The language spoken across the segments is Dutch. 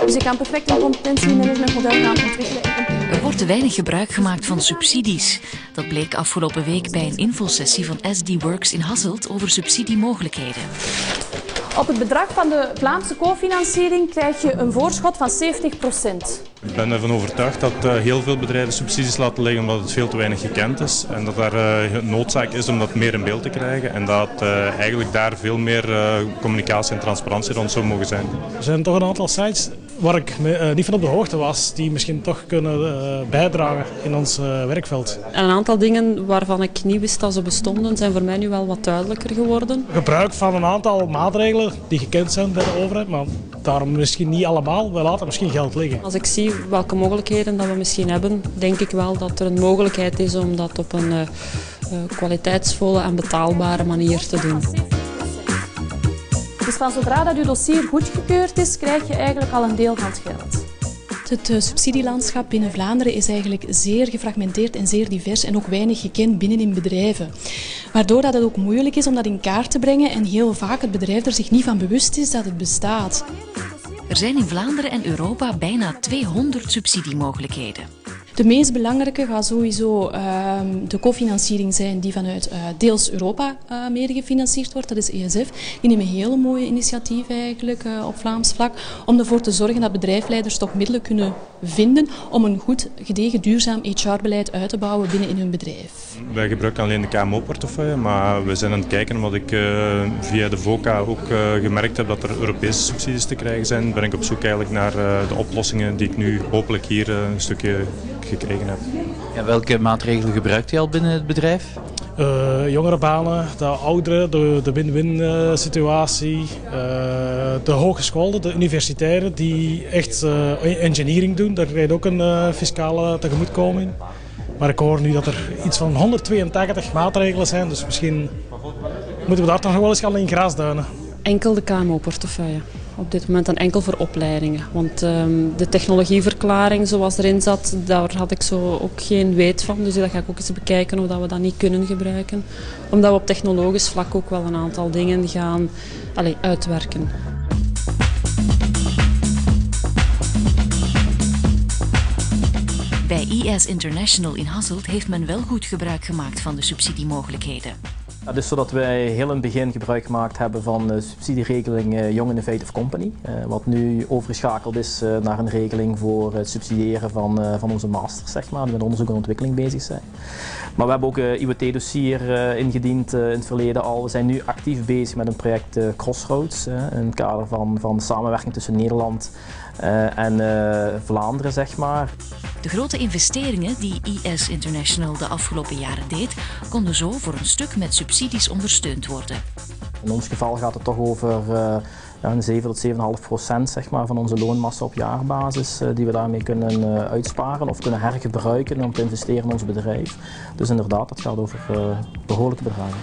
Dus je kan perfect een competentiemanagementmodel gaan ontwikkelen. Er wordt te weinig gebruik gemaakt van subsidies. Dat bleek afgelopen week bij een infosessie van SD Works in Hasselt over subsidiemogelijkheden. Op het bedrag van de Vlaamse cofinanciering krijg je een voorschot van 70%. Ik ben ervan overtuigd dat heel veel bedrijven subsidies laten liggen omdat het veel te weinig gekend is. En dat daar noodzaak is om dat meer in beeld te krijgen. En dat eigenlijk daar veel meer communicatie en transparantie rond zou mogen zijn. Er zijn toch een aantal sites waar ik niet van op de hoogte was, die misschien toch kunnen bijdragen in ons werkveld. En een aantal dingen waarvan ik niet wist dat ze bestonden, zijn voor mij nu wel wat duidelijker geworden. Gebruik van een aantal maatregelen die gekend zijn bij de overheid, maar daarom misschien niet allemaal. We laten misschien geld liggen. Als ik zie welke mogelijkheden dat we misschien hebben, denk ik wel dat er een mogelijkheid is om dat op een kwaliteitsvolle en betaalbare manier te doen. Dus van zodra dat je dossier goedgekeurd is, krijg je eigenlijk al een deel van het geld. Het subsidielandschap binnen Vlaanderen is eigenlijk zeer gefragmenteerd en zeer divers en ook weinig gekend binnenin bedrijven. Waardoor dat het ook moeilijk is om dat in kaart te brengen en heel vaak het bedrijf er zich niet van bewust is dat het bestaat. Er zijn in Vlaanderen en Europa bijna 200 subsidiemogelijkheden. De meest belangrijke gaat sowieso de cofinanciering zijn die vanuit deels Europa mede gefinancierd wordt. Dat is ESF. Die nemen hele mooie initiatieven eigenlijk op Vlaams vlak om ervoor te zorgen dat bedrijfsleiders toch middelen kunnen vinden om een goed, gedegen, duurzaam HR-beleid uit te bouwen binnen in hun bedrijf. Wij gebruiken alleen de KMO-portefeuille, maar we zijn aan het kijken omdat ik via de VOCA ook gemerkt heb dat er Europese subsidies te krijgen zijn. Ben ik op zoek eigenlijk naar de oplossingen die ik nu hopelijk hier een stukje gekregen heb. Ja, welke maatregelen gebruikt u al binnen het bedrijf? Jongerenbanen, de ouderen, de win-win situatie, de hogescholen, de universitairen die echt engineering doen. Daar krijg je ook een fiscale tegemoetkoming. Maar ik hoor nu dat er iets van 182 maatregelen zijn, dus misschien moeten we daar toch nog wel eens gaan in grasduinen. Enkel de KMO-portefeuille. Op dit moment en enkel voor opleidingen. Want de technologieverklaring zoals erin zat, daar had ik zo ook geen weet van. Dus dat ga ik ook eens bekijken of dat we dat niet kunnen gebruiken. Omdat we op technologisch vlak ook wel een aantal dingen gaan uitwerken. Bij IS International in Hasselt heeft men wel goed gebruik gemaakt van de subsidiemogelijkheden. Het is zodat wij heel in het begin gebruik gemaakt hebben van de subsidieregeling Young Innovative Company. Wat nu overgeschakeld is naar een regeling voor het subsidiëren van onze masters, zeg maar, die met onderzoek en ontwikkeling bezig zijn. Maar we hebben ook een IWT-dossier ingediend in het verleden al. We zijn nu actief bezig met een project Crossroads in het kader van de samenwerking tussen Nederland en Vlaanderen, zeg maar. De grote investeringen die IS International de afgelopen jaren deed, konden zo voor een stuk met subsidies ondersteund worden. In ons geval gaat het toch over een 7 tot 7,5% zeg maar, van onze loonmassa op jaarbasis die we daarmee kunnen uitsparen of kunnen hergebruiken om te investeren in ons bedrijf. Dus inderdaad, dat gaat over behoorlijke bedragen.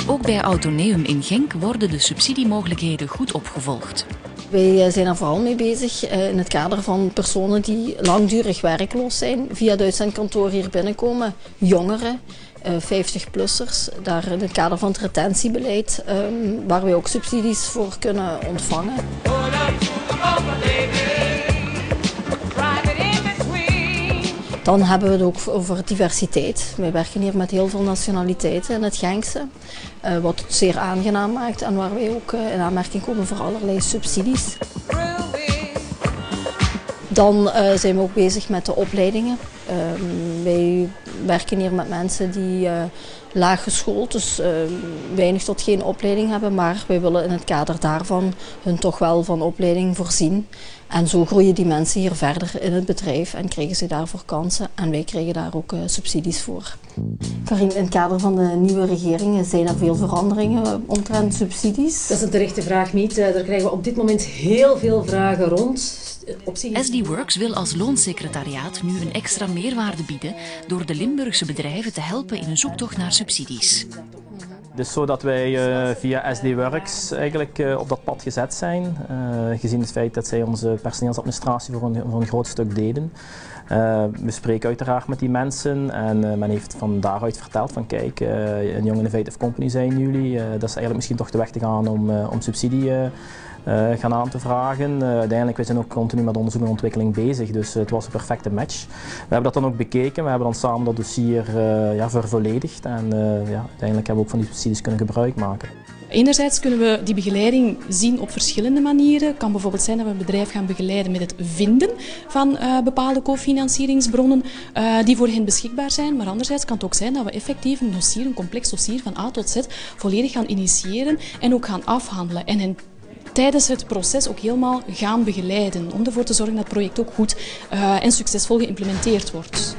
Ook bij Autoneum in Genk worden de subsidiemogelijkheden goed opgevolgd. Wij zijn er vooral mee bezig in het kader van personen die langdurig werkloos zijn, via het uitzendkantoor hier binnenkomen, jongeren, 50-plussers, daar in het kader van het retentiebeleid, waar wij ook subsidies voor kunnen ontvangen. Dan hebben we het ook over diversiteit. Wij werken hier met heel veel nationaliteiten in het Genkse, wat het zeer aangenaam maakt en waar wij ook in aanmerking komen voor allerlei subsidies. Dan zijn we ook bezig met de opleidingen. Wij werken hier met mensen die laag geschoold, dus weinig tot geen opleiding hebben, maar wij willen in het kader daarvan hun toch wel van opleiding voorzien. En zo groeien die mensen hier verder in het bedrijf en krijgen ze daarvoor kansen en wij krijgen daar ook subsidies voor. Karin, in het kader van de nieuwe regering zijn er veel veranderingen omtrent subsidies. Dat is een terechte vraag niet. Daar krijgen we op dit moment heel veel vragen rond. SD Works wil als loonsecretariaat nu een extra meerwaarde bieden door de Limburgse bedrijven te helpen in een zoektocht naar subsidies. Het is zo dat wij via SD Works eigenlijk op dat pad gezet zijn, gezien het feit dat zij onze personeelsadministratie voor een groot stuk deden. We spreken uiteraard met die mensen en men heeft van daaruit verteld van kijk, een Young Innovative Company zijn jullie, dat is eigenlijk misschien toch de weg te gaan om subsidie gaan aan te vragen. Uiteindelijk, we zijn ook continu met onderzoek en ontwikkeling bezig, dus het was een perfecte match. We hebben dat dan ook bekeken, we hebben dan samen dat dossier vervolledigd en uiteindelijk hebben we ook van die subsidies kunnen gebruik maken. Enerzijds kunnen we die begeleiding zien op verschillende manieren. Het kan bijvoorbeeld zijn dat we een bedrijf gaan begeleiden met het vinden van bepaalde cofinancieringsbronnen die voor hen beschikbaar zijn. Maar anderzijds kan het ook zijn dat we effectief een dossier, een complex dossier van A tot Z volledig gaan initiëren en ook gaan afhandelen. En hen tijdens het proces ook helemaal gaan begeleiden om ervoor te zorgen dat het project ook goed en succesvol geïmplementeerd wordt.